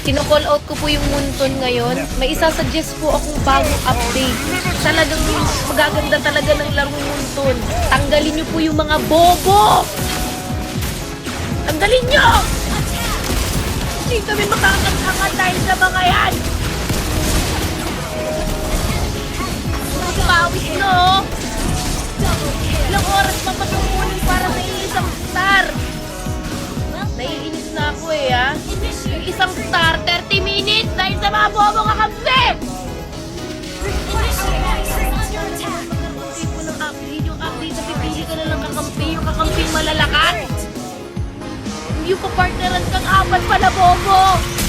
Kino-call out ko po yung Munton ngayon. May isasuggest po akong bagong update. Talagang magaganda talaga ng larong Munton. Tanggalin niyo po yung mga bobo! Tanggalin niyo! Hindi kami makakatanga dahil sa mga yan! Pawis no! Ilang oras pa matutunin para sa isang star! Naiinis na ako eh ha. Yung isang star, 30 minutes dahil sa mga bobo kakampi! Tipo ng update, yung update na pipili ka na lang kakampi, yung kakamping malalakas! Yung kapartneran kang apat pala bobo!